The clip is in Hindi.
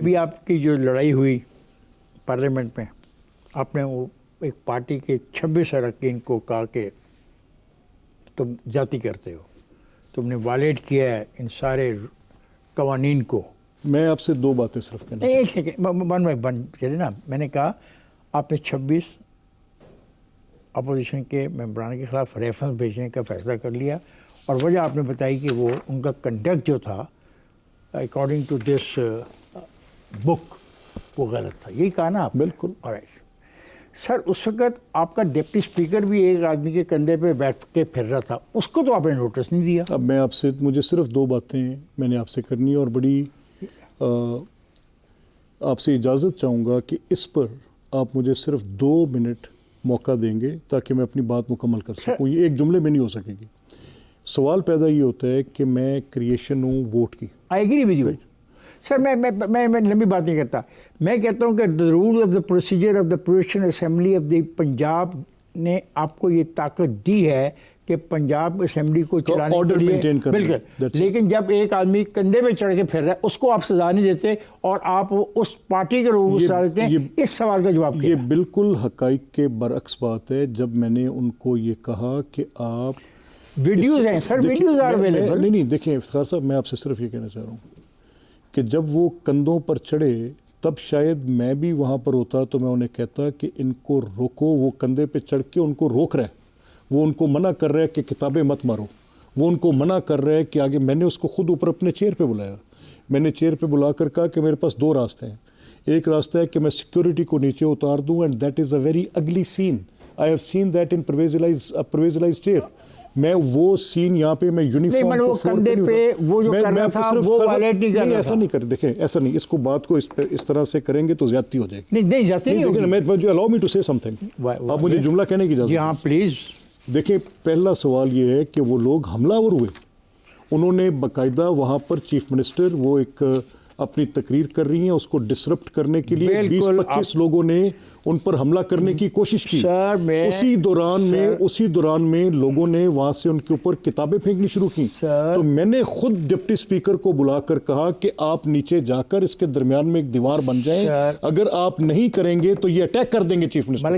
अभी आपकी जो लड़ाई हुई पार्लियामेंट में, आपने वो एक पार्टी के 26 अरकान को कहा कि तुम जाति करते हो, तुमने वायलेट किया है इन सारे कवानीन को। मैं आपसे दो बातें सिर्फ कहना एक सेकेंड, वन बाई वन चले ना। मैंने कहा आपने 26 अपोजिशन के मेम्बरान के खिलाफ रेफरेंस भेजने का फैसला कर लिया और वजह आपने बताई कि वो उनका कंडक्ट जो था अकॉर्डिंग टू दिस बुक वो गलत था, यही कहा ना आप? बिल्कुल। ऑलराइट सर, उस वक्त आपका डिप्टी स्पीकर भी एक आदमी के कंधे पे बैठ के फिर रहा था, उसको तो आपने नोटिस नहीं दिया। अब मैं आपसे, मुझे सिर्फ दो बातें मैंने आपसे करनी है और बड़ी आपसे इजाज़त चाहूँगा कि इस पर आप मुझे सिर्फ 2 मिनट मौका देंगे ताकि मैं अपनी बात मुकम्मल कर सकूँ। ये एक जुमले में नहीं हो सकेगी। सवाल पैदा ये होता है कि मैं क्रिएशन हूँ वोट की। I agree with you sir. मैं लंबी बात नहीं करता। मैं कहता हूँ कि the rule of the procedure of the provincial assembly of the Punjab ने आपको ये ताकत दी है कि पंजाब असेंबली को चलाने ऑर्डर के लिए मेंटेन करना। बिल्कुल। लेकिन जब एक आदमी कंधे पे चढ़ के फिर रहा है उसको आप सजा नहीं देते और आप उस पार्टी के लोगों को सजा देते हैं। इस सवाल का जवाब ये बिल्कुल हकाइक के बरअक्स बात है। जब मैंने उनको ये कहा कि आप वीडियोज हैं सर, वीडियोज आर अवेलेबल। नहीं, देखिए इफ्तिखार साहब, मैं आपसे सिर्फ ये कहना चाह रहा हूँ कि जब वो कंधों पर चढ़े तब शायद मैं भी वहाँ पर होता तो मैं उन्हें कहता कि इनको रोको। वो कंधे पे चढ़ के उनको रोक रहा है, वो उनको मना कर रहा है कि किताबें मत मारो, वो उनको मना कर रहा है कि आगे। मैंने उसको खुद ऊपर अपने चेयर पे बुलाया। मैंने चेयर पे बुलाकर कहा कि मेरे पास 2 रास्ते हैं। एक रास्ता है कि मैं सिक्योरिटी को नीचे उतार दूँ and that is a very ugly scene. I have seen that in Pervez chair. मैं वो सीन यहाँ पे मैं यूनिफॉर्म को कंधे पे वो जो कर रहा था वो वायलेट नहीं कर रहा था। ऐसा नहीं कर, देखें ऐसा नहीं, इसको बात को इस तरह से करेंगे तो ज्यादती हो जाएगी। नहीं ज्यादती नहीं होगी। मैं allow me to say something. आप मुझे जुमला कहने की इजाजत। जी हाँ प्लीज। देखिए, पहला सवाल ये है कि वो लोग हमलावर हुए। उन्होंने बाकायदा वहाँ पर चीफ मिनिस्टर वो एक अपनी तकरीर कर रही हैं, उसको डिसरप्ट करने के लिए 20-25 लोगों ने उन पर हमला करने की कोशिश की। उसी दौरान में लोगों ने वहाँ से उनके ऊपर किताबें फेंकनी शुरू की। तो मैंने खुद डिप्टी स्पीकर को बुलाकर कहा कि आप नीचे जाकर इसके दरमियान में एक दीवार बन जाए, अगर आप नहीं करेंगे तो ये अटैक कर देंगे चीफ मिनिस्टर।